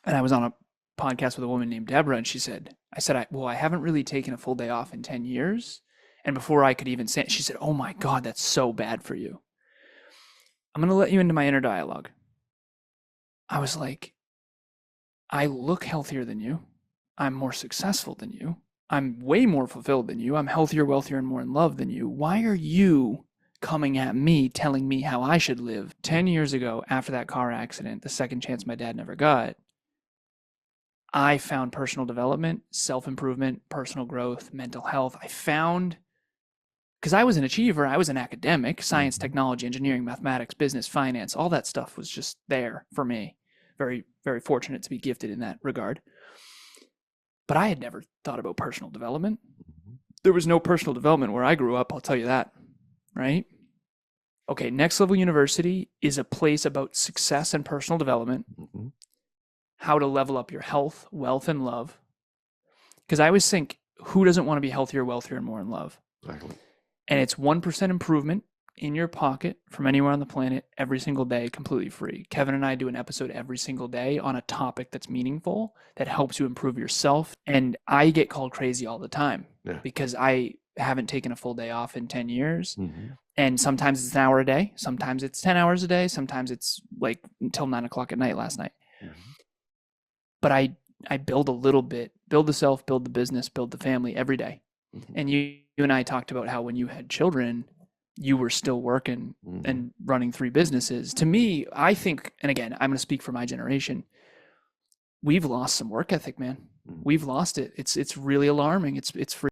And I was on a podcast with a woman named Deborah, and I said, I haven't really taken a full day off in 10 years. And before I could even say it, she said, oh my God, that's so bad for you. I'm going to let you into my inner dialogue. I was like, I look healthier than you. I'm more successful than you. I'm way more fulfilled than you. I'm healthier, wealthier, and more in love than you. Why are you coming at me, telling me how I should live? 10 years ago, after that car accident, the second chance my dad never got, I found personal development, self-improvement, personal growth, mental health. Because I was an achiever, I was an academic, science, technology, engineering, mathematics, business, finance, all that stuff was just there for me. Very, very fortunate to be gifted in that regard. But I had never thought about personal development. There was no personal development where I grew up, I'll tell you that, right? Okay, Next Level University is a place about success and personal development, how to level up your health, wealth, and love. Because I always think, who doesn't want to be healthier, wealthier, and more in love? Exactly. And it's 1% improvement in your pocket from anywhere on the planet every single day, completely free. Kevin and I do an episode every single day on a topic that's meaningful, that helps you improve yourself. And I get called crazy all the time because I haven't taken a full day off in 10 years. And sometimes it's an hour a day. Sometimes it's 10 hours a day. Sometimes it's like until 9 o'clock at night last night. But I build a little bit, build the self, build the business, build the family every day. And you and I talked about how when you had children, you were still working and running 3 businesses. To me, I think, and again, I'm going to speak for my generation, we've lost some work ethic, man. We've lost it. It's really alarming. It's free.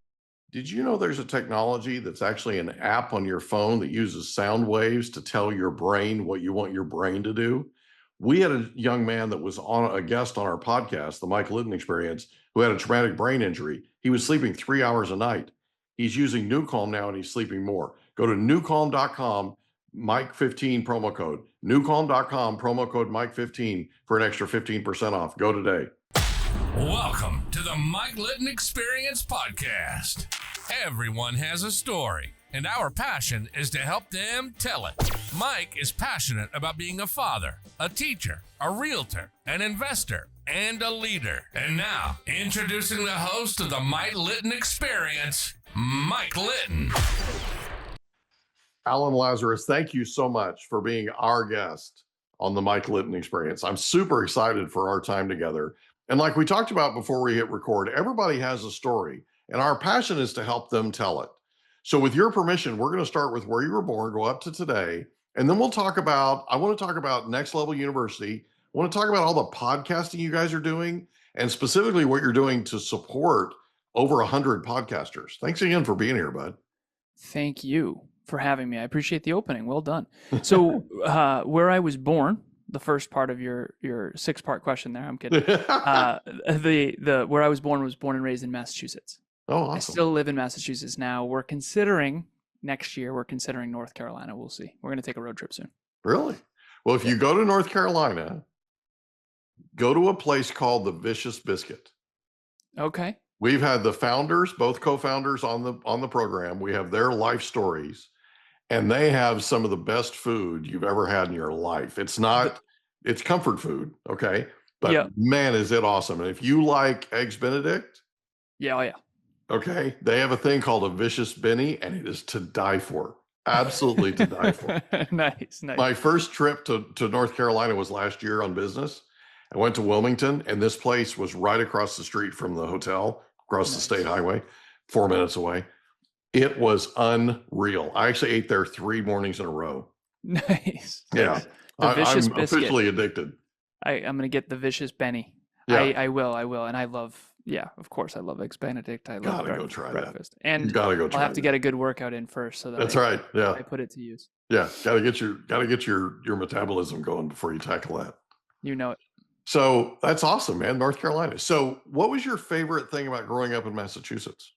Did you know there's a technology that's actually an app on your phone that uses sound waves to tell your brain what you want your brain to do? We had a young man that was on a guest on our podcast, the Mike Litton Experience, who had a traumatic brain injury. He was sleeping 3 hours a night. He's using NewCalm now and he's sleeping more. Go to newcalm.com, Mike15 promo code. Newcalm.com, promo code Mike15 for an extra 15% off. Go today. Welcome to the Mike Litton Experience podcast. Everyone has a story, and our passion is to help them tell it. Mike is passionate about being a father, a teacher, a realtor, an investor, and a leader. And now, introducing the host of the Mike Litton Experience, Mike Litton. Alan Lazaros, thank you so much for being our guest on the Mike Litton Experience. I'm super excited for our time together. And like we talked about before we hit record, everybody has a story, and our passion is to help them tell it. So with your permission, we're going to start with where you were born, go up to today, and then I want to talk about Next Level University. I want to talk about all the podcasting you guys are doing, and specifically what you're doing to support over 100 podcasters. Thanks again for being here, bud. Thank you for having me. I appreciate the opening. Well done. So where I was born, the first part of your 6-part question there, I'm kidding. The where I was born and raised in Massachusetts. Oh, awesome. I still live in Massachusetts now. Next year, we're considering North Carolina. We'll see. We're going to take a road trip soon. Really? Well, if you go to North Carolina, go to a place called the Vicious Biscuit. Okay. We've had the founders, both co-founders on the program. We have their life stories, and they have some of the best food you've ever had in your life. It's comfort food, okay? But man, is it awesome. And if you like Eggs Benedict, okay, they have a thing called a Vicious Benny, and it is to die for. Absolutely to die for. Nice. My first trip to North Carolina was last year on business. I went to Wilmington, and this place was right across the street from the hotel, across the state highway, 4 minutes away. It was unreal. I actually ate there 3 mornings in a row. Nice. Yeah. I'm officially addicted. I'm going to get the Vicious Benny. Yeah. I will. And I love, of course, I love Eggs Benedict. I love go try breakfast. That. And I'll have to get a good workout in first. So that's right. Yeah. I put it to use. Yeah. Got to get your metabolism going before you tackle that. You know it. So that's awesome, man. North Carolina. So what was your favorite thing about growing up in Massachusetts?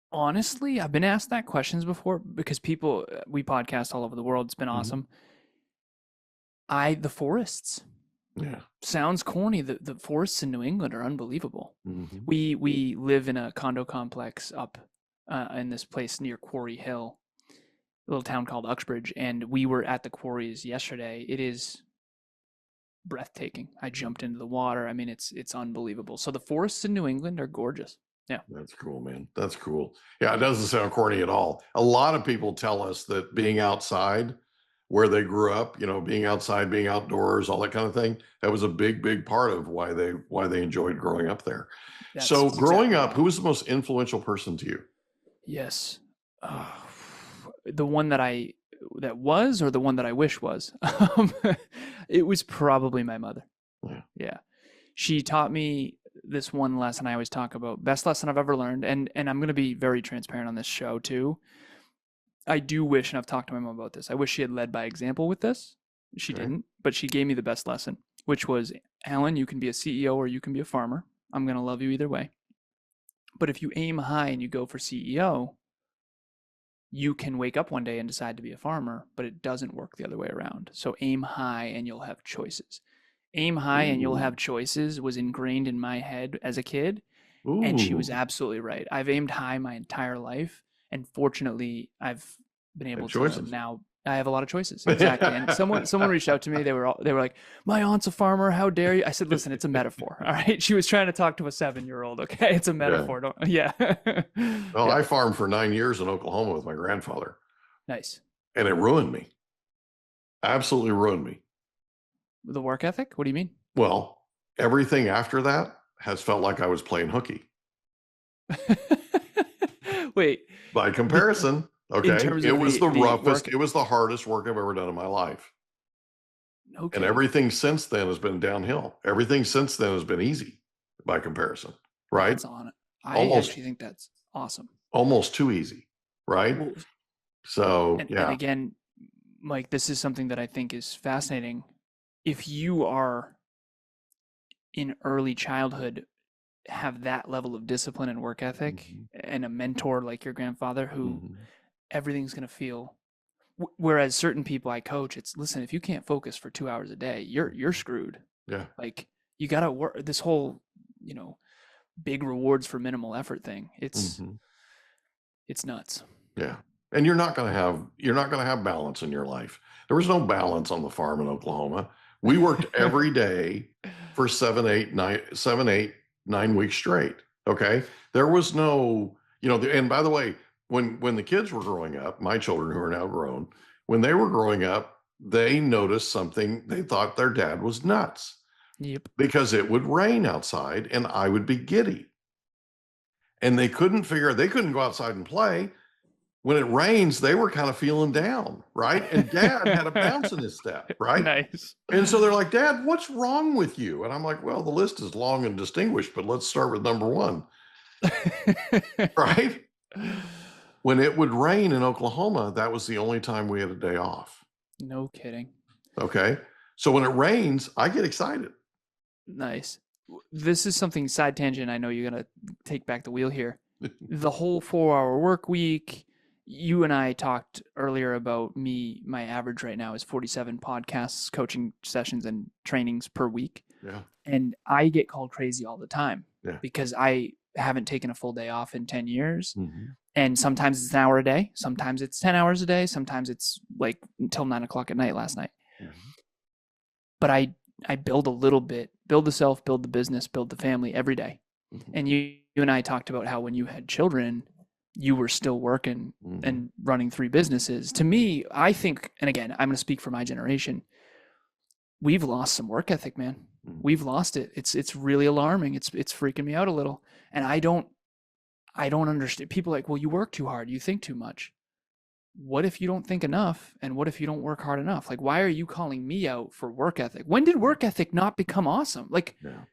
Honestly, I've been asked that questions before because we podcast all over the world. It's been awesome. The forests. Yeah. Sounds corny. The forests in New England are unbelievable. We live in a condo complex up in this place near Quarry Hill, a little town called Uxbridge, and we were at the quarries yesterday. It is breathtaking. I jumped into the water. I mean, it's unbelievable. So the forests in New England are gorgeous. Yeah. That's cool, man. That's cool. Yeah, it doesn't sound corny at all. A lot of people tell us that being outside where they grew up, being outside, being outdoors, all that kind of thing, that was a big, big part of why they enjoyed growing up there. That's So growing exactly up, why. who was the most influential person to you? Yes. The one that was, or the one that I wish was? It was probably my mother. Yeah. Yeah. She taught me this one lesson I always talk about, best lesson I've ever learned. And I'm going to be very transparent on this show too. I do wish, and I've talked to my mom about this, I wish she had led by example with this. She Okay. didn't, but she gave me the best lesson, which was, Alan, you can be a CEO or you can be a farmer. I'm going to love you either way. But if you aim high and you go for CEO, you can wake up one day and decide to be a farmer, but it doesn't work the other way around. So aim high and you'll have choices. Aim high and you'll Ooh. have choices was ingrained in my head as a kid. And she was Ooh. absolutely right. I've aimed high my entire life. And fortunately, I've been able to choices. now. I have a lot of choices. Exactly. And someone reached out to me. They were like, "My aunt's a farmer. How dare you?" I said, "Listen, it's a metaphor. All right." She was trying to talk to a 7-year-old. Okay, it's a metaphor. Yeah. Well, I farmed for 9 years in Oklahoma with my grandfather, Nice. and it ruined me. Absolutely ruined me. The work ethic? What do you mean? Well, everything after that has felt like I was playing hooky. Wait. By comparison, okay, terms it of was the the roughest, work- it was the hardest work I've ever done in my life. Okay. And everything since then has been downhill. Everything since then has been easy by comparison, right? That's on it. I Almost- actually think that's awesome. Almost too easy, right? Well, So, and yeah. again, Mike, this is something that I think is fascinating. If you are in early childhood, have that level of discipline and work ethic, and a mentor like your grandfather who Mhm. everything's going to feel. Whereas certain people I coach, it's, listen, if you can't focus for 2 hours a day, you're screwed. Yeah. Like, you got to work this whole, big rewards for minimal effort thing. It's Mhm. it's nuts. Yeah. And you're not going to have balance in your life. There was no balance on the farm in Oklahoma. We worked every day for 9 weeks straight. Okay. There was no, and by the way, when the kids were growing up, my children who are now grown, when they were growing up, they noticed something. They thought their dad was nuts Yep. because it would rain outside and I would be giddy. And they couldn't go outside and play. When it rains, they were kind of feeling down, right? And Dad had a bounce in his step, right? Nice. And so they're like, "Dad, what's wrong with you?" And I'm like, "Well, the list is long and distinguished, but let's start with number one." Right? When it would rain in Oklahoma, that was the only time we had a day off. No kidding. Okay. So when it rains, I get excited. Nice. This is something, side tangent, I know you're going to take back the wheel here. The whole 4-hour work week. You and I talked earlier about my average right now is 47 podcasts, coaching sessions, and trainings per week. Yeah. And I get called crazy all the time Yeah. because I haven't taken a full day off in 10 years. Mhm. And sometimes it's an hour a day. Sometimes it's 10 hours a day. Sometimes it's like until 9:00 at night last night. Mhm. But I build a little bit, build the self, build the business, build the family every day. Mhm. And you and I talked about how when you had children, you were still working Mhm. and running 3 businesses. To me, I think, and again, I'm going to speak for my generation, we've lost some work ethic, man. Mhm. We've lost it. It's really alarming. It's freaking me out a little. And I don't understand. People are like, well, you work too hard. You think too much. What if you don't think enough? And what if you don't work hard enough? Like, why are you calling me out for work ethic? When did work ethic not become awesome? Like, Yeah.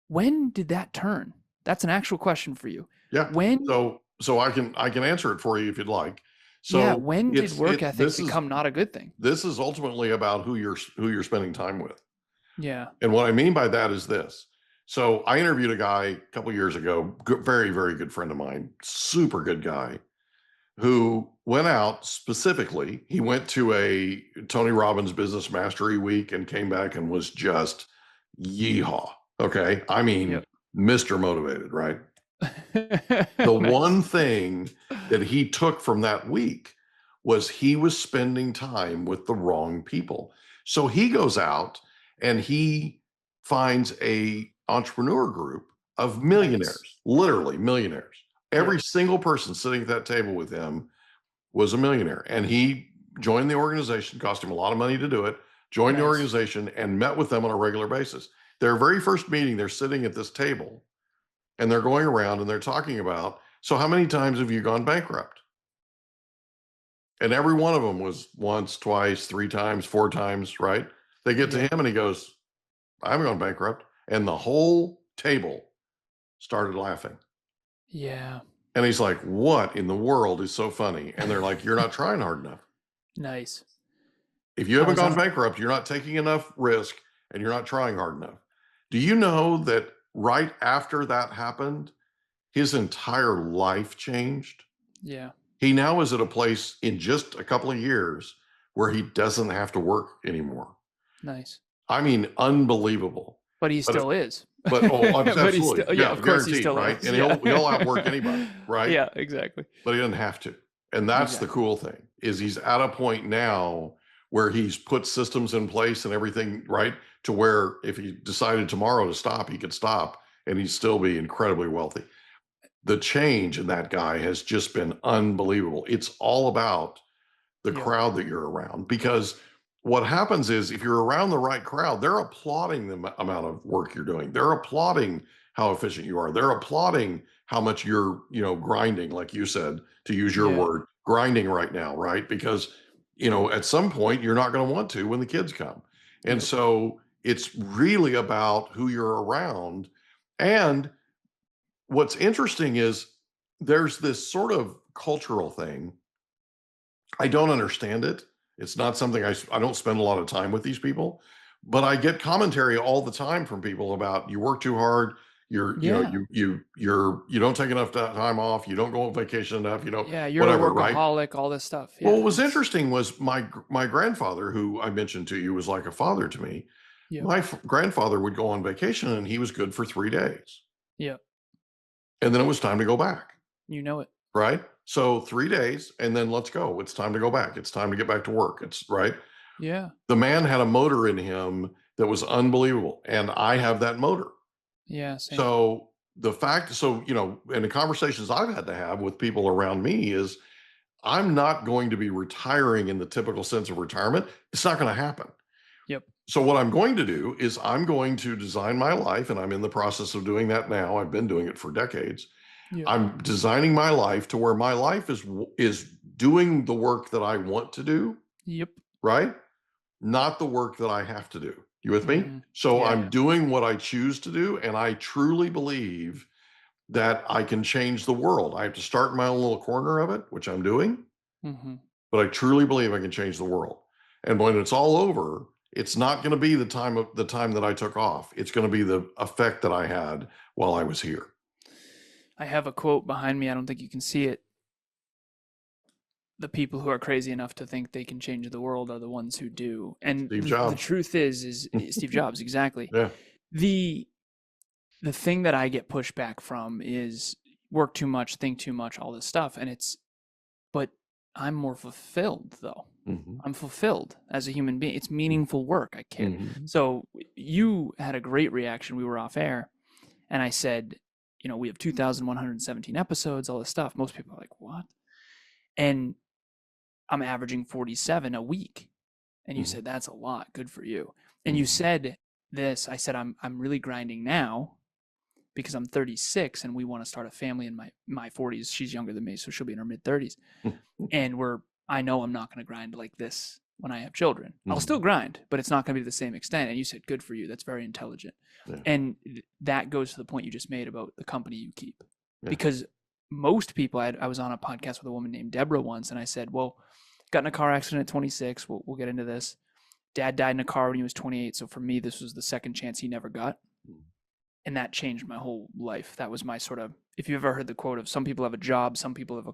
when did that turn? That's an actual question for you. Yeah. When? So I can answer it for you if you'd like. So yeah. When did it's- work it- ethic this is- become not a good thing? This is ultimately about who you're spending time with. Yeah. And what I mean by that is this. So I interviewed a guy a couple years ago, very, very good friend of mine, super good guy, who went out specifically. He went to a Tony Robbins Business Mastery Week and came back and was just yeehaw. Okay. I mean, Yep. Mr. Motivated, right? The one thing that he took from that week was he was spending time with the wrong people. So he goes out and he finds a entrepreneur group of Nice. millionaires, literally millionaires. Every Yep. single person sitting at that table with him was a millionaire, and he joined the organization. Cost him a lot of money to do it. Joined the Nice. organization and met with them on a regular basis. Their very first meeting, they're sitting at this table, and they're going around and they're talking about, so how many times have you gone bankrupt? And every one of them was once, twice, 3 times, 4 times, right? They get to Yeah. him and he goes, I haven't gone bankrupt. And the whole table started laughing. Yeah. And he's like, what in the world is so funny? And they're like, you're not trying hard enough. Nice. If you I haven't was gone on- bankrupt, you're not taking enough risk and you're not trying hard enough. Do you know that right after that happened, his entire life changed? Yeah. He now is at a place in just a couple of years where he doesn't have to work anymore. Nice. I mean, unbelievable. But he But still is. But oh, But absolutely, he's still, yeah, of course he guaranteed, still right? is. And Yeah. he'll outwork anybody, right? Yeah, exactly. But he doesn't have to. And that's the Exactly. cool thing, is he's at a point now where he's put systems in place and everything, right? To where if he decided tomorrow to stop, he could stop and he'd still be incredibly wealthy. The change in that guy has just been unbelievable. It's all about the Yeah. crowd that you're around, because what happens is if you're around the right crowd, they're applauding the amount of work you're doing. They're applauding how efficient you are. They're applauding how much you're, grinding, like you said, to use your Yeah. word, grinding right now, right? Because, at some point you're not going to want to when the kids come. And Yep. so it's really about who you're around. And what's interesting is there's this sort of cultural thing. I don't understand it. It's not something I don't spend a lot of time with these people, but I get commentary all the time from people about you work too hard. You're, Yeah. you don't take enough time off. You don't go on vacation enough. Yeah, you're Whatever, a right? workaholic, all this stuff. Well, Yeah. what was interesting was my grandfather, who I mentioned to you was like a father to me. Yeah. My grandfather would go on vacation and he was good for 3 days. Yeah. And then it was time to go back. You know it. Right? So 3 days and then let's go. It's time to go back. It's time to get back to work. It's right. Yeah. The man had a motor in him that was unbelievable. And I have that motor. Yeah. Same. So in the conversations I've had to have with people around me is I'm not going to be retiring in the typical sense of retirement. It's not going to happen. Yep. So what I'm going to do is I'm going to design my life, and I'm in the process of doing that now. I've been doing it for decades. Yeah. I'm designing my life to where my life is doing the work that I want to do, Yep. right? Not the work that I have to do. You with me? Mhm. So Yeah, I'm yeah. doing what I choose to do, and I truly believe that I can change the world. I have to start in my own little corner of it, which I'm doing, Mm-hmm. but I truly believe I can change the world. And when it's all over, it's not going to be the time that I took off. It's going to be the effect that I had while I was here. I have a quote behind me. I don't think you can see it. The people who are crazy enough to think they can change the world are the ones who do. And Steve the Jobs. truth is Steve Jobs, exactly. Yeah. The thing that I get pushback from is work too much, think too much, all this stuff. But I'm more fulfilled though. Mhm. I'm fulfilled as a human being. It's meaningful work. I care. Mhm. So you had a great reaction. We were off air and I said, we have 2,117 episodes, all this stuff. Most people are like, what? And I'm averaging 47 a week. And you Mhm. said, that's a lot. Good for you. And you said this, I said, I'm really grinding now because I'm 36 and we want to start a family in my 40s. She's younger than me, so she'll be in her mid 30s. And I know I'm not going to grind like this when I have children. I'll still grind, but it's not going to be to the same extent. And you said, good for you. That's very intelligent. Yeah. And that goes to the point you just made about the company you keep. Yeah. Because most people, I was on a podcast with a woman named Deborah once, and I said, well, got in a car accident at 26. We'll get into this. Dad died in a car when he was 28. So for me, this was the second chance he never got. And that changed my whole life. That was my sort of, if you've ever heard the quote of some people have a job, some people have a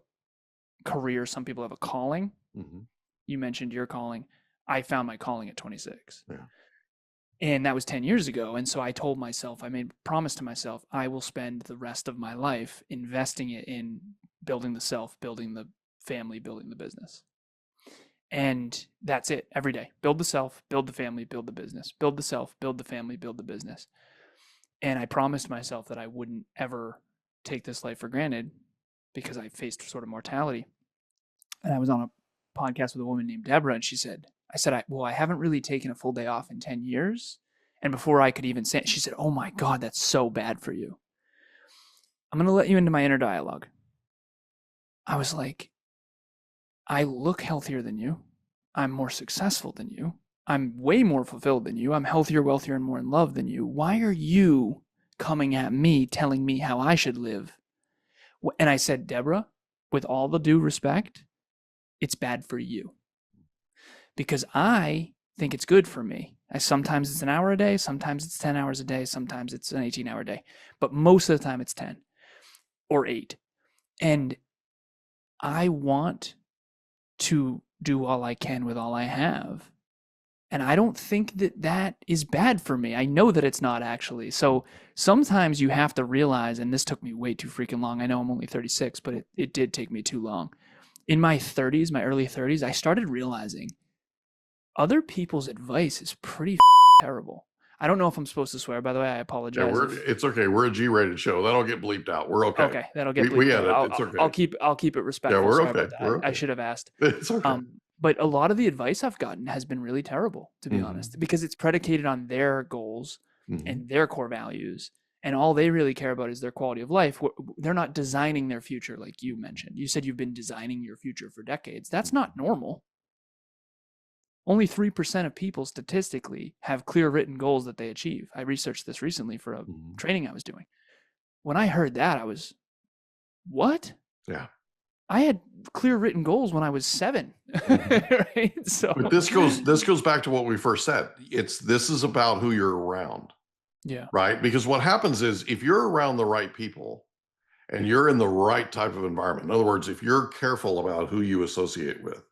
career, some people have a calling. Mm-hmm. You mentioned your calling. I found my calling at 26. Yeah. And that was 10 years ago. And so I told myself, I made a promise to myself, I will spend the rest of my life investing it in building the self, building the family, building the business. And that's it every day. Build the self, build the family, build the business, build the self, build the family, build the business. And I promised myself that I wouldn't ever take this life for granted because I faced sort of mortality. And I was on a podcast with a woman named Deborah, and she said, I haven't really taken a full day off in 10 years. And before I could even say it, she said, oh my God, that's so bad for you. I'm going to let you into my inner dialogue. I was like, I look healthier than you. I'm more successful than you. I'm way more fulfilled than you. I'm healthier, wealthier, and more in love than you. Why are you coming at me, telling me how I should live? And I said, Deborah, with all the due respect, it's bad for you. Because I think it's good for me. Sometimes it's an hour a day, sometimes it's 10 hours a day, sometimes it's an 18-hour day. But most of the time it's 10 or 8. And I want to do all I can with all I have. And I don't think that that is bad for me. I know that it's not actually. So sometimes you have to realize, and this took me way too freaking long. I know I'm only 36, but it did take me too long. In my 30s, my early 30s, I started realizing other people's advice is pretty terrible. I don't know if I'm supposed to swear, by the way. I apologize. Yeah, it's okay. We're a G-rated show. That'll get bleeped out. We're okay. Okay, that'll get bleeped we out. edit. It's okay. I'll keep it respectful. Yeah, we're Sorry okay. about that. We're okay. I should have asked. It's okay. But a lot of the advice I've gotten has been really terrible, to be honest, because it's predicated on their goals and their core values. And all they really care about is their quality of life. They're not designing their future like you mentioned. You said you've been designing your future for decades. That's not normal. Only 3% of people statistically have clear written goals that they achieve. I researched this recently for a training I was doing. When I heard that, I was, what? Yeah. I had clear written goals when I was 7. Right? So, but this goes back to what we first said. This is about who you're around. Yeah. Right? Because what happens is if you're around the right people and you're in the right type of environment, in other words, if you're careful about who you associate with,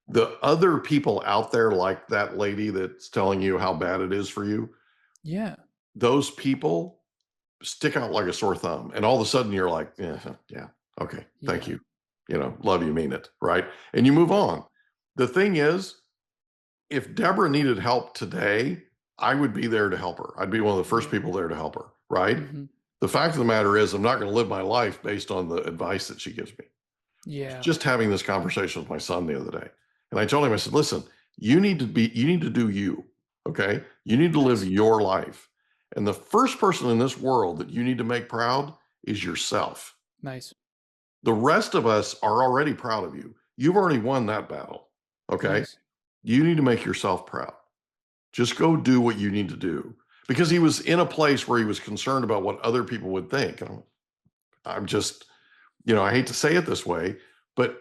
the other people out there, like that lady that's telling you how bad it is for you, yeah, those people stick out like a sore thumb. And all of a sudden you're like, yeah, okay, thank you. Love you, mean it, right? And you move on. The thing is, if Deborah needed help today, I would be there to help her. I'd be one of the first people there to help her, right? The fact of the matter is, I'm not going to live my life based on the advice that she gives me. Yeah. Just having this conversation with my son the other day. And I told him, I said, listen, you need to do you, okay? You need to live your life. And the first person in this world that you need to make proud is yourself. Nice. The rest of us are already proud of you. You've already won that battle, okay? Nice. You need to make yourself proud. Just go do what you need to do. Because he was in a place where he was concerned about what other people would think. I'm just, I hate to say it this way, but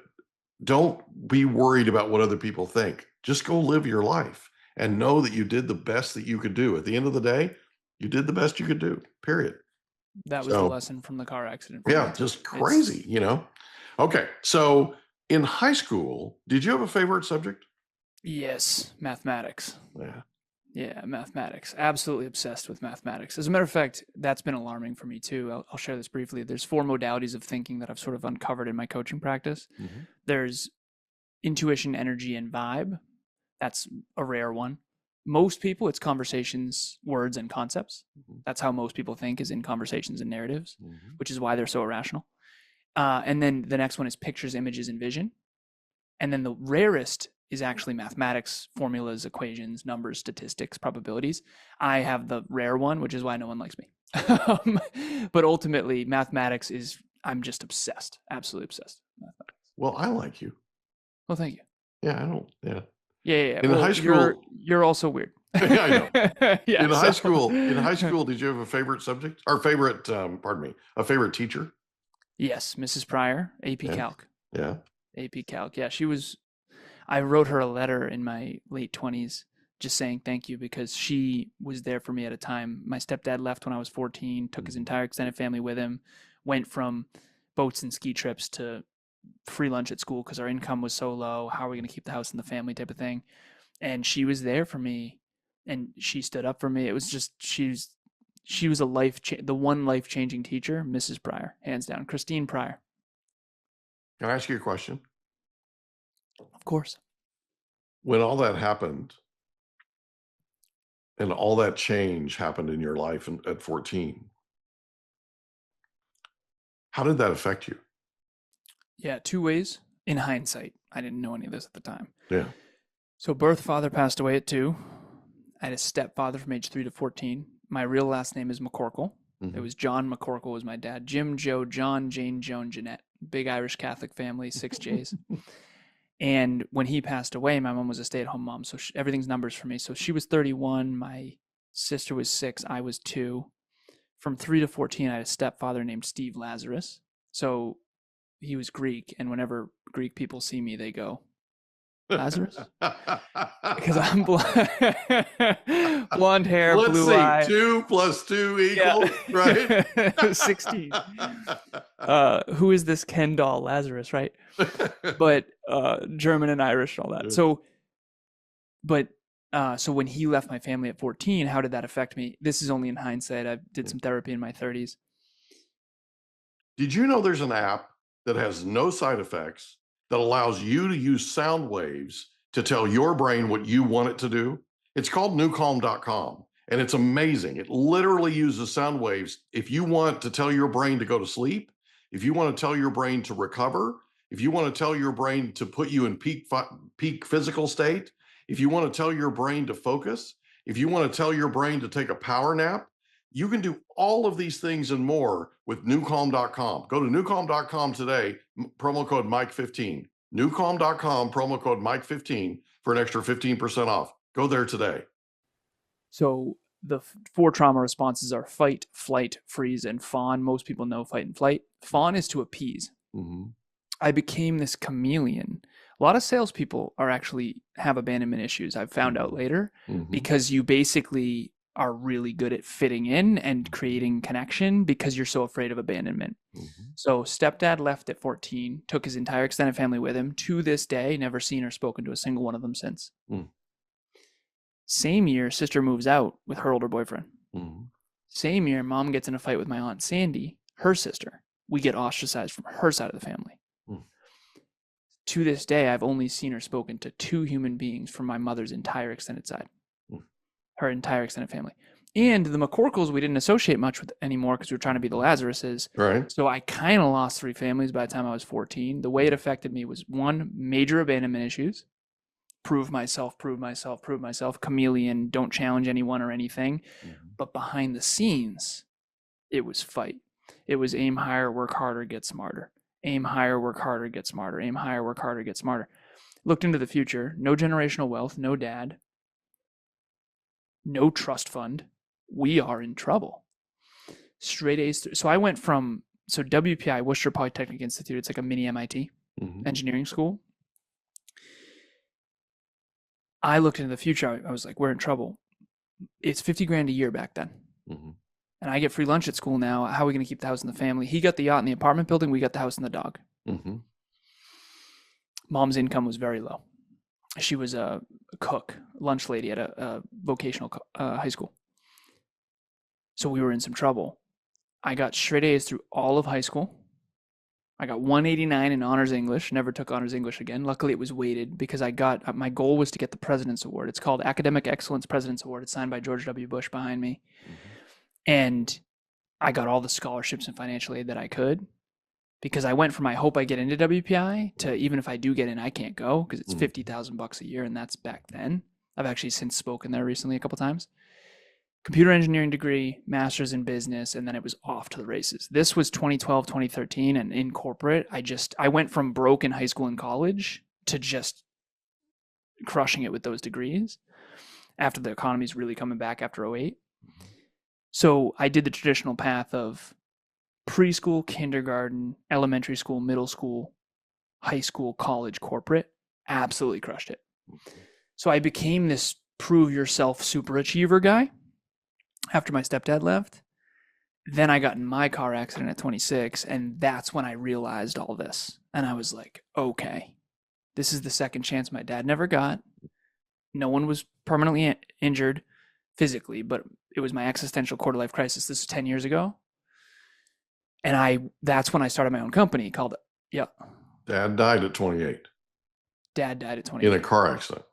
don't be worried about what other people think. Just go live your life and know that you did the best that you could do. At the end of the day, you did the best you could do, period. That was the lesson from the car accident. Yeah, just crazy, Okay, so in high school, did you have a favorite subject? Yes, mathematics. Yeah. Yeah, mathematics. Absolutely obsessed with mathematics. As a matter of fact, that's been alarming for me too. I'll share this briefly. There's 4 modalities of thinking that I've sort of uncovered in my coaching practice. There's intuition, energy, and vibe. That's a rare one. Most people, it's conversations, words, and concepts. That's how most people think, is in conversations and narratives, which is why they're so irrational. And then the next one is pictures, images, and vision. And then the rarest is actually mathematics, formulas, equations, numbers, statistics, probabilities. I have the rare one, which is why no one likes me. But ultimately, mathematics I'm just obsessed, absolutely obsessed with mathematics. Well, I like you. Well, thank you. Yeah, I don't, yeah. Yeah. In high school, you're also weird. Yeah, I know. Yeah, in high school, did you have a favorite subject or a favorite teacher? Yes, Mrs. Pryor, AP Calc. Yeah. AP Calc. Yeah, I wrote her a letter in my late 20s just saying thank you, because she was there for me at a time. My stepdad left when I was 14, took his entire extended family with him, went from boats and ski trips to free lunch at school because our income was so low. How are we going to keep the house and the family type of thing? And she was there for me, and she stood up for me. It was just, she was the one life-changing teacher, Mrs. Pryor, hands down. Christine Pryor. Can I ask you a question? Of course. When all that happened and all that change happened in your life at 14, how did that affect you? Yeah, two ways. In hindsight, I didn't know any of this at the time. Yeah. So birth father passed away at 2. I had a stepfather from age 3 to 14. My real last name is McCorkle. It was John McCorkle was my dad. Jim, Joe, John, Jane, Joan, Jeanette. Big Irish Catholic family, 6 J's. And when he passed away, my mom was a stay-at-home mom, so everything's numbers for me. So she was 31, my sister was 6, I was 2. From 3 to 14, I had a stepfather named Steve Lazaros. So he was Greek, and whenever Greek people see me, they go, Lazarus? Because I'm blonde hair, Let's blue see, eye. 2 + 2 equals, right? 16. Who is this Ken doll, Lazarus, right? But German and Irish and all that. So when he left my family at 14, how did that affect me? This is only in hindsight. I did some therapy in my 30s. Did you know there's an app that has no side effects that allows you to use sound waves to tell your brain what you want it to do? It's called newcalm.com, and it's amazing. It literally uses sound waves. If you want to tell your brain to go to sleep, if you want to tell your brain to recover, if you want to tell your brain to put you in peak physical state, if you want to tell your brain to focus, if you want to tell your brain to take a power nap, you can do all of these things and more with newcalm.com. Go to newcalm.com today, promo code Mike15. Newcalm.com, promo code Mike15 for an extra 15% off. Go there today. So the 4 trauma responses are fight, flight, freeze, and fawn. Most people know fight and flight. Fawn is to appease. I became this chameleon. A lot of salespeople actually have abandonment issues. I've found out later because you basically are really good at fitting in and creating connection because you're so afraid of abandonment. So stepdad left at 14, took his entire extended family with him. To this day, never seen or spoken to a single one of them since. Same year, sister moves out with her older boyfriend. Same year, mom gets in a fight with my aunt Sandy, her sister. We get ostracized from her side of the family. To this day, I've only seen or spoken to 2 human beings from my mother's entire extended side. Her entire extended family. And the McCorkles we didn't associate much with anymore because we were trying to be the Lazaruses. Right. So I kind of lost 3 families by the time I was 14. The way it affected me was 1, major abandonment issues. Prove myself, chameleon, don't challenge anyone or anything. But behind the scenes, it was fight. It was aim higher, work harder, get smarter. Aim higher, work harder, get smarter. Aim higher, work harder, get smarter. Looked into the future, no generational wealth, no dad, no trust fund. We are in trouble. Straight A's. So I went from, WPI, Worcester Polytechnic Institute, it's like a mini MIT engineering school. I looked into the future. I was like, we're in trouble. It's $50,000 a year back then. And I get free lunch at school now. How are we going to keep the house and the family? He got the yacht and the apartment building. We got the house and the dog. Mom's income was very low. She was a cook, lunch lady at a vocational high school. So we were in some trouble. I got straight A's through all of high school. I got 189 in honors English, never took honors English again. Luckily, it was weighted because my goal was to get the President's Award. It's called Academic Excellence President's Award. It's signed by George W. Bush behind me. And I got all the scholarships and financial aid that I could because I went from I hope I get into WPI to even if I do get in, I can't go because it's $50,000 a year, and that's back then. I've actually since spoken there recently a couple times. Computer engineering degree, master's in business, and then it was off to the races. This was 2012, 2013, and in corporate, I went from broke in high school and college to just crushing it with those degrees after the economy's really coming back after 2008. So I did the traditional path of preschool, kindergarten, elementary school, middle school, high school, college, corporate. Absolutely crushed it. So I became this prove yourself super achiever guy after my stepdad left. Then I got in my car accident at 26, and that's when I realized all this. And I was like, okay, this is the second chance my dad never got. No one was permanently injured physically, but it was my existential quarter-life crisis. This was 10 years ago. And that's when I started my own company called, Dad died at 28. Dad died at In 28. a car accident.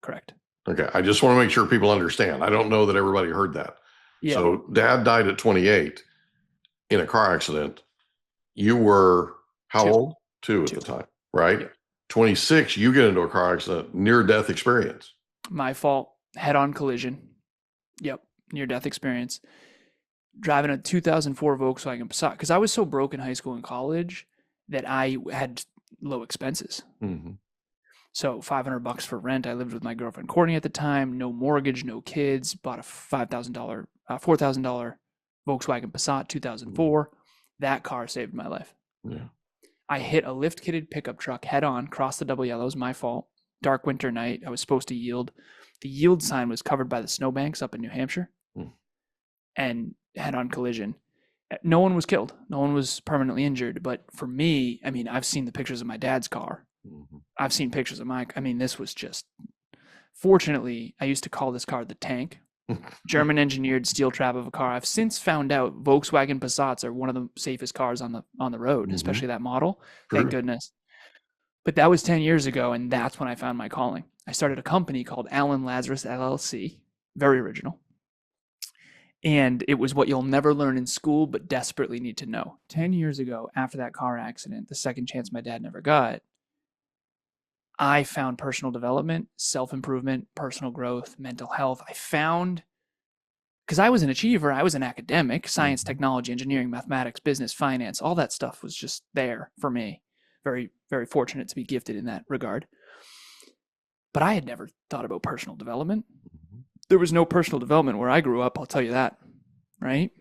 Correct. Okay. I just want to make sure people understand. I don't know that everybody heard that. Yeah. So Dad died at 28 in a car accident. You were how Two. old? Two at the time, right? Yep. 26, you get into a car accident, near-death experience. My fault. Head-on collision. Yep. Near-death experience. Driving a 2004 Volkswagen Passat, because I was so broke in high school and college that I had low expenses. Mm-hmm. So $500 for rent. I lived with my girlfriend Courtney at the time. No mortgage, no kids. Bought a $4,000 Volkswagen Passat 2004. That car saved my life. Yeah. I hit a lift-kitted pickup truck head-on, crossed the double yellows. My fault. Dark winter night. I was supposed to yield. The yield sign was covered by the snowbanks up in New Hampshire, and head-on collision. No one was killed. No one was permanently injured. But for me, I mean, I've seen the pictures of my dad's car. I've seen pictures of this was just, fortunately, I used to call this car the tank. German engineered steel trap of a car. I've since found out Volkswagen Passats are one of the safest cars on the road, especially that model. True. Thank goodness. But that was 10 years ago, and that's when I found my calling. I started a company called Alan Lazaros LLC, very original. And it was what you'll never learn in school, but desperately need to know. 10 years ago, after that car accident, the second chance my dad never got, I found personal development, self-improvement, personal growth, mental health. I found, because I was an achiever, I was an academic, science, technology, engineering, mathematics, business, finance, all that stuff was just there for me. Very, very fortunate to be gifted in that regard. But I had never thought about personal development. There was no personal development where I grew up, I'll tell you that, right?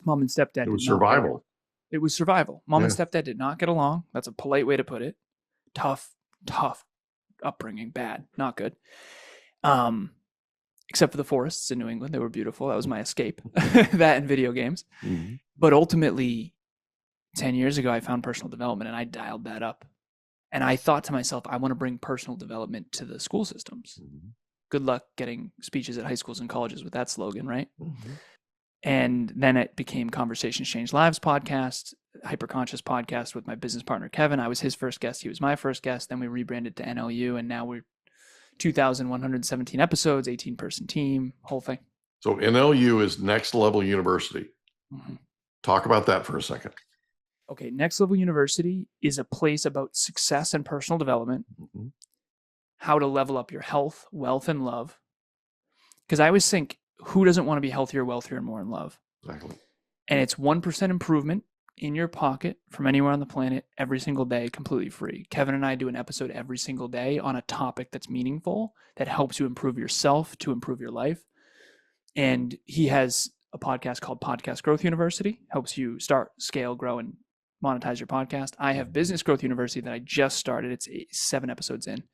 Mom and stepdad. It was survival. It was survival. Mom and stepdad did not get along. That's a polite way to put it. Tough upbringing, bad, not good. Except for the forests in New England. They were beautiful. That was my escape. That and video games. But ultimately, 10 years ago, I found personal development and I dialed that up. And I thought to myself, I want to bring personal development to the school systems. Good luck getting speeches at high schools and colleges with that slogan, right? And then it became Conversations Change Lives podcast, Hyperconscious podcast with my business partner, Kevin. I was his first guest. He was my first guest. Then we rebranded to NLU, and now we're 2,117 episodes, 18-person team, whole thing. So NLU is Next Level University. Talk about that for a second. Okay, Next Level University is a place about success and personal development, how to level up your health, wealth, and love. Because I always think, who doesn't want to be healthier, wealthier, and more in love? Exactly. And it's 1% improvement in your pocket from anywhere on the planet every single day, completely free. Kevin and I do an episode every single day on a topic that's meaningful, that helps you improve yourself, to improve your life. And he has a podcast called Podcast Growth University, helps you start, scale, grow, and monetize your podcast. I have Business Growth University that I just started. It's 7 episodes in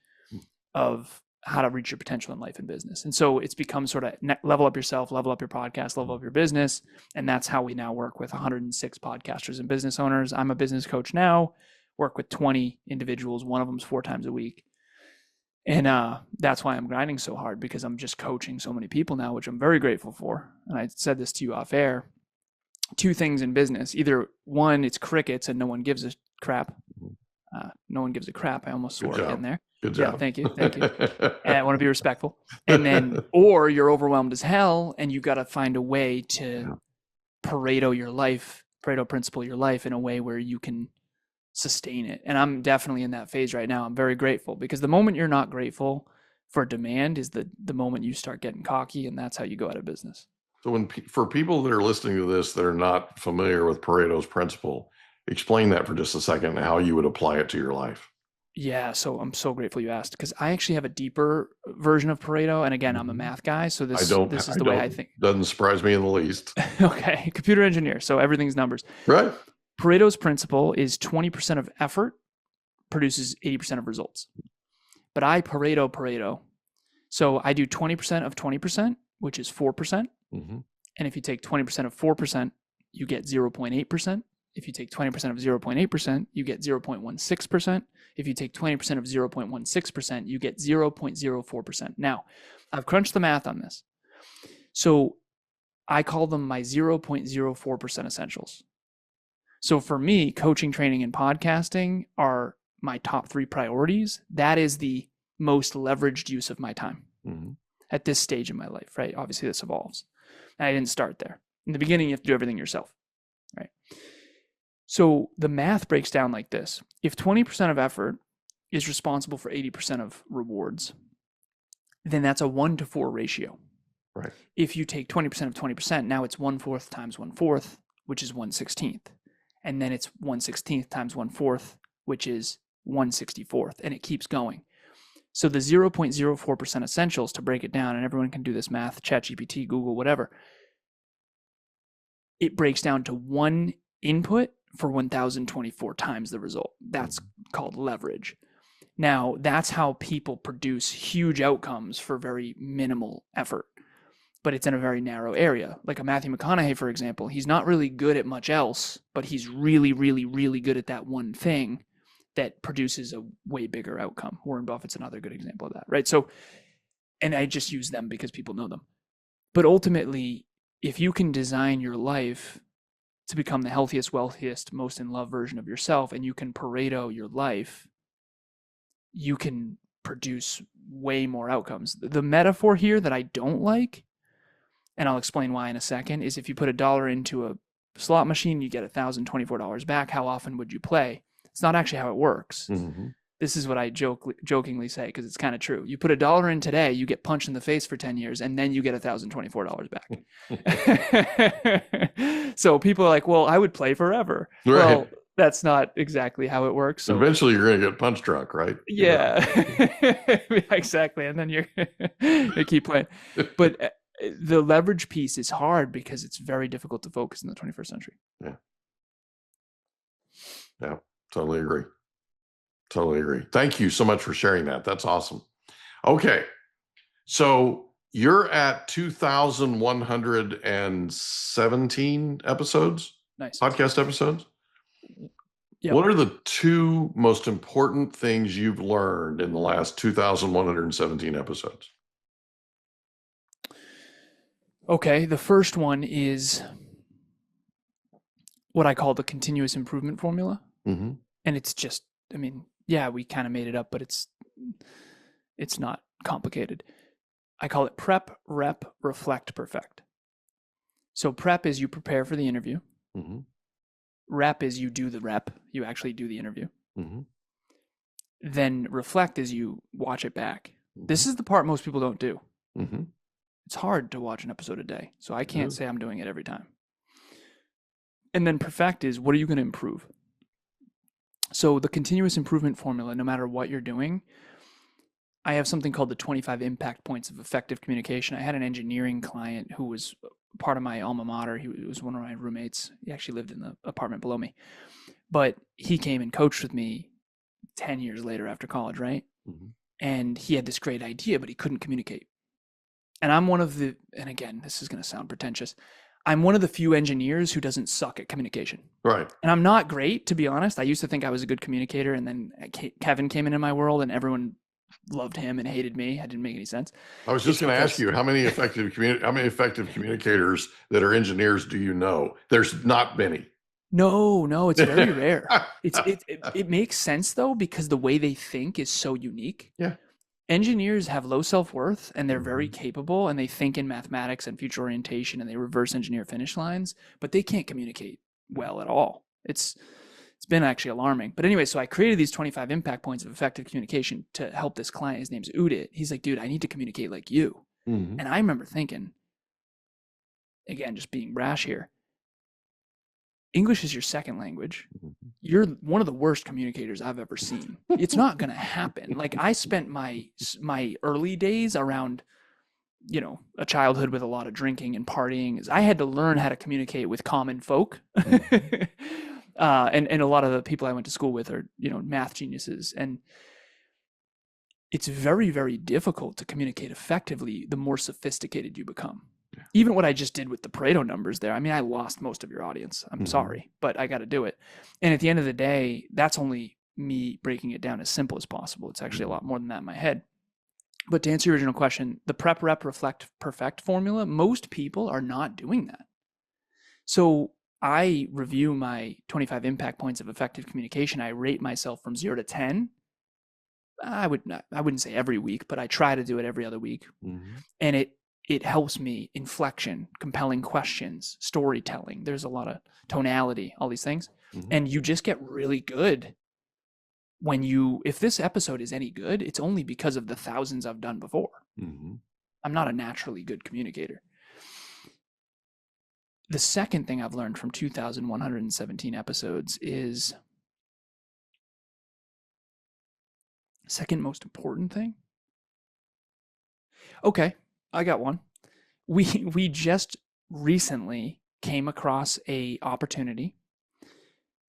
of how to reach your potential in life and business. And so it's become sort of level up yourself, level up your podcast, level up your business. And that's how we now work with 106 podcasters and business owners. I'm a business coach now, work with 20 individuals. One of them's 4 times a week. And that's why I'm grinding so hard, because I'm just coaching so many people now, which I'm very grateful for. And I said this to you off air. 2 things in business. Either one, it's crickets and no one gives a crap. No one gives a crap. I almost swore in there. Good job. Yeah, thank you. And I want to be respectful. And then, or you're overwhelmed as hell and you got to find a way to Pareto your life, Pareto principle your life in a way where you can sustain it. And I'm definitely in that phase right now. I'm very grateful, because the moment you're not grateful for demand is the moment you start getting cocky, and that's how you go out of business. So for people that are listening to this that are not familiar with Pareto's principle, explain that for just a second, and how you would apply it to your life. Yeah, so I'm so grateful you asked, because I actually have a deeper version of Pareto. And again, I'm a math guy, so this is the way I think. Doesn't surprise me in the least. Okay, computer engineer, so everything's numbers. Right. Pareto's principle is 20% of effort produces 80% of results. But I Pareto. So I do 20% of 20%, which is 4%. And if you take 20% of 4%, you get 0.8%. If you take 20% of 0.8%, you get 0.16%. If you take 20% of 0.16%, you get 0.04%. Now, I've crunched the math on this. So I call them my 0.04% essentials. So for me, coaching, training, and podcasting are my top 3 priorities, that is the most leveraged use of my time at this stage in my life, right? Obviously this evolves. And I didn't start there. In the beginning, you have to do everything yourself, right? So the math breaks down like this. If 20% of effort is responsible for 80% of rewards, then that's a 1-to-4 ratio. Right. If you take 20% of 20%, now it's 1/4 times 1/4, which is 1/16. And then it's 1/16 times 1/4, which is 1/64. And it keeps going. So the 0.04% essentials, to break it down, and everyone can do this math, ChatGPT, Google, whatever, it breaks down to 1 input for 1,024 times the result. That's called leverage. Now, that's how people produce huge outcomes for very minimal effort, but it's in a very narrow area. Like a Matthew McConaughey, for example, he's not really good at much else, but he's really, really, really good at that one thing that produces a way bigger outcome. Warren Buffett's another good example of that, right? So, and I just use them because people know them. But ultimately, if you can design your life to become the healthiest, wealthiest, most in love version of yourself, and you can Pareto your life, you can produce way more outcomes. The metaphor here that I don't like, and I'll explain why in a second, is if you put $1 into a slot machine, you get $1,024 back. How often would you play? It's not actually how it works. This is what I jokingly say, because it's kind of true. You put $1 in today, you get punched in the face for 10 years, and then you get $1,024 back. So people are like, well, I would play forever. Right. Well, that's not exactly how it works. So eventually you're going to get punch drunk, right? Yeah, exactly. And then you keep playing. But the leverage piece is hard because it's very difficult to focus in the 21st century. Yeah, totally agree. Totally agree. Thank you so much for sharing that. That's awesome. Okay. So you're at 2,117 episodes? Nice. Podcast episodes? Yep. What are the 2 most important things you've learned in the last 2,117 episodes? Okay. The first one is what I call the continuous improvement formula. And it's just, I mean, yeah, we kind of made it up, but it's not complicated. I call it prep, rep, reflect, perfect. So prep is you prepare for the interview. Rep is you do the rep. You actually do the interview. Then reflect is you watch it back. This is the part most people don't do. It's hard to watch an episode a day. So I can't say I'm doing it every time. And then perfect is, what are you going to improve? So the continuous improvement formula, no matter what you're doing, I have something called the 25 impact points of effective communication. I had an engineering client who was part of my alma mater. He was one of my roommates. He actually lived in the apartment below me. But he came and coached with me 10 years later after college, right? And he had this great idea, but he couldn't communicate. And I'm one of the, and again, this is going to sound pretentious, I'm one of the few engineers who doesn't suck at communication. Right. And I'm not great, to be honest. I used to think I was a good communicator, and then Kevin came into my world and everyone loved him and hated me. I didn't make any sense. I was just going to ask you, how many effective communicators that are engineers do you know? There's not many. No, it's very rare. It makes sense though, because the way they think is so unique. Yeah. Engineers have low self-worth and they're very capable and they think in mathematics and future orientation and they reverse engineer finish lines, but they can't communicate well at all. It's been actually alarming. But anyway, so I created these 25 impact points of effective communication to help this client. His name's Udit. He's like, dude, I need to communicate like you. And I remember thinking, again, just being brash here, English is your second language. You're one of the worst communicators I've ever seen. It's not going to happen. Like, I spent my early days around, a childhood with a lot of drinking and partying. I had to learn how to communicate with common folk. And a lot of the people I went to school with are, math geniuses. And it's very, very difficult to communicate effectively the more sophisticated you become. Even what I just did with the Pareto numbers there, I mean, I lost most of your audience. I'm sorry, but I got to do it. And at the end of the day, that's only me breaking it down as simple as possible. It's actually a lot more than that in my head. But to answer your original question, the prep, rep, reflect, perfect formula, most people are not doing that. So I review my 25 impact points of effective communication. I rate myself from 0 to 10. I wouldn't say every week, but I try to do it every other week. Mhm. And it helps me inflection, compelling questions, storytelling. There's a lot of tonality, all these things. Mhm. And you just get really good if this episode is any good, it's only because of the thousands I've done before. Mhm. I'm not a naturally good communicator. The second thing I've learned from 2,117 episodes is second most important thing. Okay, I got one. We just recently came across a opportunity.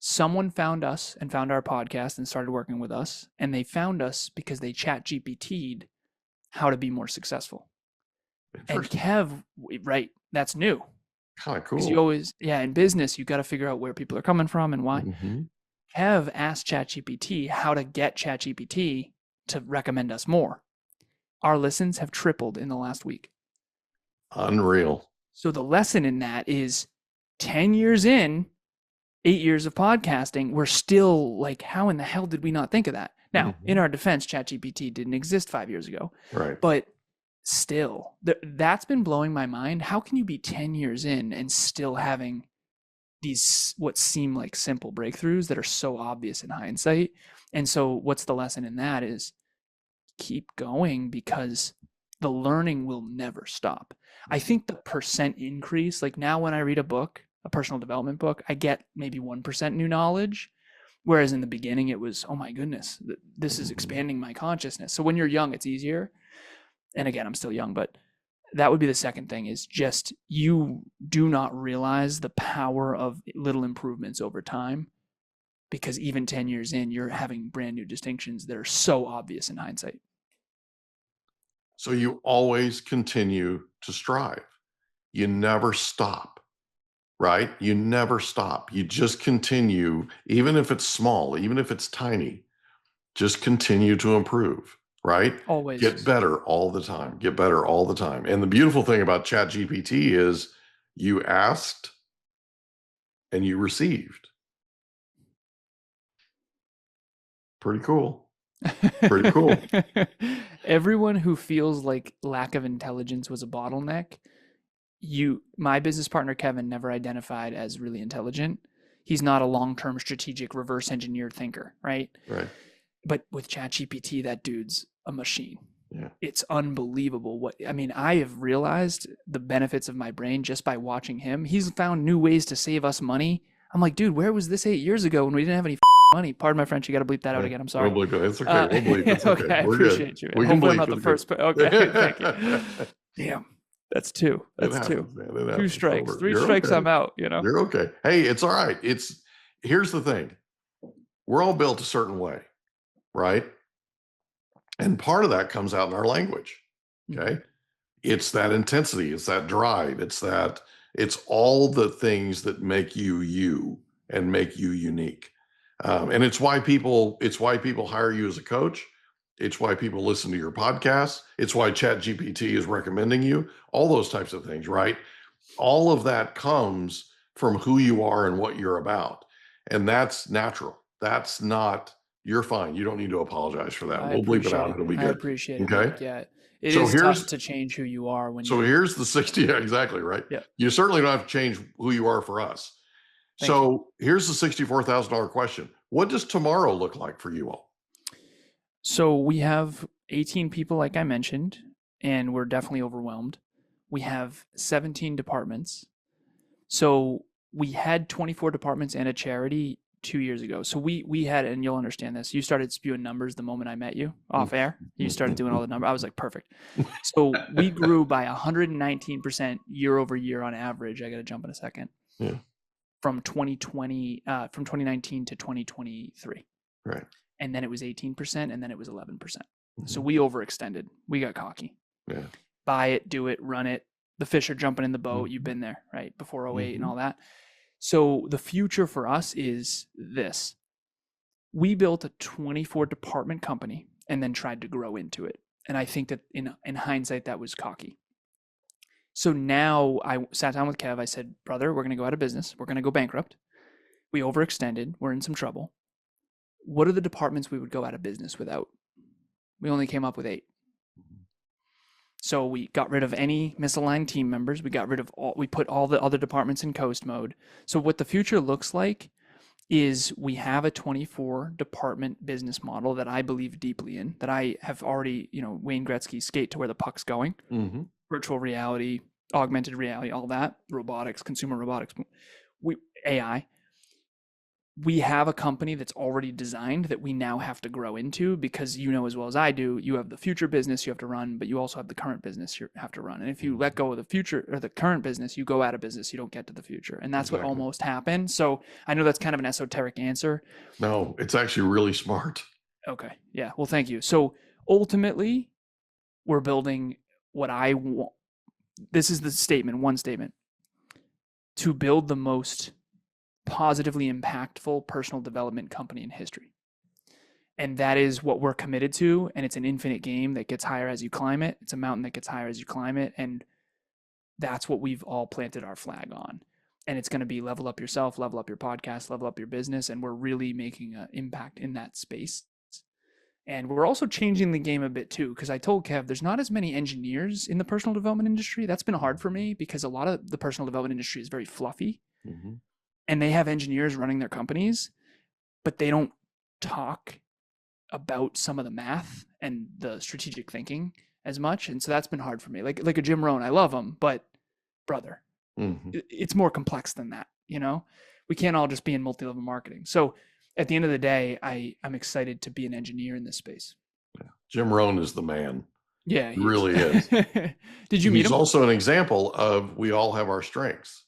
Someone found us and found our podcast and started working with us, and they found us because they chat GPT'd how to be more successful. And Interesting. Kev, right, that's new. Kind of Because you cool. always, in business, you got to figure out where people are coming from and why. Mhm. Kev asked ChatGPT how to get ChatGPT to recommend us more. Our listens have tripled in the last week. Unreal. So the lesson in that is 10 years in, 8 years of podcasting, we're still like, how in the hell did we not think of that? Now, in Mhm. our defense, ChatGPT didn't exist 5 years ago, Right. but still, that's been blowing my mind. How can you be 10 years in and still having these what seem like simple breakthroughs that are so obvious in hindsight? And so what's the lesson in that is keep going, because the learning will never stop. I think the percent increase, like now when I read a book, a personal development book, I get maybe 1% new knowledge. Whereas in the beginning, it was, oh my goodness, this is Mhm. expanding my consciousness. So when you're young, it's easier. And again, I'm still young, but that would be the second thing, is just you do not realize the power of little improvements over time, because even 10 years in, you're having brand new distinctions that are so obvious in hindsight. So you always continue to strive. You never stop, right? You never stop. You just continue, even if it's small, even if it's tiny, just continue to improve, right? Always. Get better all the time. Get better all the time. And the beautiful thing about ChatGPT is you asked and you received. Pretty cool. Pretty cool. Everyone who feels like lack of intelligence was a bottleneck, my business partner Kevin never identified as really intelligent. He's not a long-term strategic reverse engineer thinker, right? Right. But with ChatGPT, that dude's a machine. Yeah. It's unbelievable. I have realized the benefits of my brain just by watching him. He's found new ways to save us money. I'm like, dude, where was this 8 years ago when we didn't have any money? Pardon my French. You got to bleep that out again. I'm sorry. We'll bleep it. It's okay. We'll bleep. It's okay. Okay, I We're good. appreciate you. We can Hopefully I'm bleep. not the It's first. good. Okay, thank you. Damn, that's two. It That's two. happens, man. It 2 happens. strikes. Over. 3 You're strikes, okay. I'm out. You're okay. Hey, it's all right. Here's the thing. We're all built a certain way, right? And part of that comes out in our language. Okay. It's that intensity, it's that drive, it's all the things that make you you and make you unique. And it's why people hire you as a coach. It's why people listen to your podcast. It's why ChatGPT is recommending you, all those types of things, right? All of that comes from who you are and what you're about. And that's natural. That's not, you're fine. You don't need to apologize for that. I We'll bleep it appreciate out. it. It'll be I good. appreciate it, Okay. Mike. Yeah. It So is here's- tough to change who you are when So you here's the 60. Yeah, exactly. Right. Yeah. You certainly don't have to change who you are for us. Thank So here's the $64,000 question. What does tomorrow look like for you all? So we have 18 people, like I mentioned, and we're definitely overwhelmed. We have 17 departments. So we had 24 departments and a charity 2 years ago. So we had, and you'll understand this, you started spewing numbers the moment I met you off air. You started doing all the numbers. I was like, perfect. So we grew by 119% year over year on average. I got to jump in a second. Yeah. From 2019 to 2023. Right. And then it was 18%, and then it was 11%. So Mhm. we overextended. We got cocky. Yeah. Buy it, do it, run it. The fish are jumping in the boat. Mhm. You've been there, right? Before 08 and Mhm. all that. So the future for us is this. We built a 24 department company and then tried to grow into it. And I think that in hindsight, that was cocky. So now I sat down with Kev. I said, brother, we're going to go out of business. We're going to go bankrupt. We overextended. We're in some trouble. What are the departments we would go out of business without? We only came up with 8. So we got rid of any misaligned team members. We got rid of we put all the other departments in coast mode. So what the future looks like is we have a 24 department business model that I believe deeply in, that I have already, Wayne Gretzky, skate to where the puck's going. Mm-hmm. Virtual reality, augmented reality, all that, robotics, consumer robotics, AI. We have a company that's already designed that we now have to grow into, because as well as I do, you have the future business you have to run, but you also have the current business you have to run. And if you let go of the future or the current business, you go out of business, you don't get to the future. And that's exactly what almost happened. So I know that's kind of an esoteric answer. No, it's actually really smart. Okay. Yeah. Well, thank you. So ultimately, we're building what I want. This is the statement, one statement, to build the most positively impactful personal development company in history. And that is what we're committed to. And it's an infinite game that gets higher as you climb it. It's a mountain that gets higher as you climb it. And that's what we've all planted our flag on. And it's going to be level up yourself, level up your podcast, level up your business. And we're really making an impact in that space. And we're also changing the game a bit too, because I told Kev, there's not as many engineers in the personal development industry. That's been hard for me, because a lot of the personal development industry is very fluffy. Mm-hmm. And they have engineers running their companies, but they don't talk about some of the math and the strategic thinking as much. And so that's been hard for me. Like a Jim Rohn, I love him, but brother, it's more complex than that. We can't all just be in multi-level marketing. So at the end of the day, I'm excited to be an engineer in this space. Yeah. Jim Rohn is the man. Yeah, he really is. Did you meet him? He's also an example of we all have our strengths,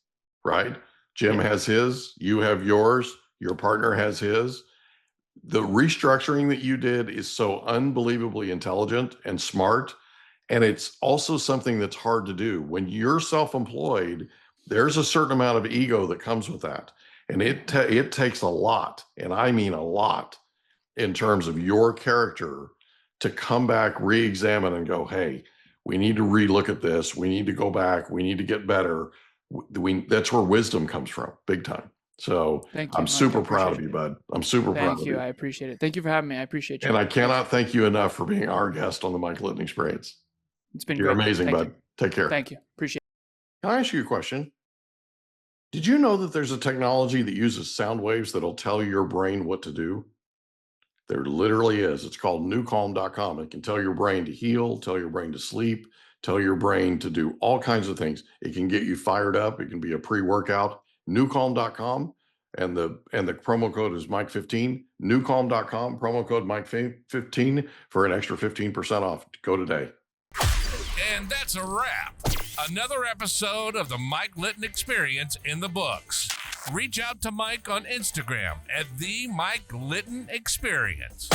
right? Jim has his, you have yours, your partner has his. The restructuring that you did is so unbelievably intelligent and smart. And it's also something that's hard to do. When you're self-employed, there's a certain amount of ego that comes with that. And it takes a lot, and I mean a lot, in terms of your character to come back, re-examine and go, hey, we need to relook at this. We need to go back. We need to get better. That's where wisdom comes from, big time. So I'm super proud of you, bud. I'm super proud of you. Thank you. I appreciate it. Thank you for having me. I appreciate you. And I cannot thank you enough for being our guest on the Mike Litton Experience. It's been You're great. amazing, bud. Take care. Thank you. Appreciate it. Can I ask you a question? Did you know that there's a technology that uses sound waves that'll tell your brain what to do? There literally is. It's called newcalm.com. It can tell your brain to heal, tell your brain to sleep, tell your brain to do all kinds of things. It can get you fired up. It can be a pre-workout. Newcalm.com, and the promo code is Mike15. Newcalm.com, promo code Mike15 for an extra 15% off. Go today. And that's a wrap. Another episode of the Mike Litton Experience in the books. Reach out to Mike on Instagram at the Mike Litton Experience.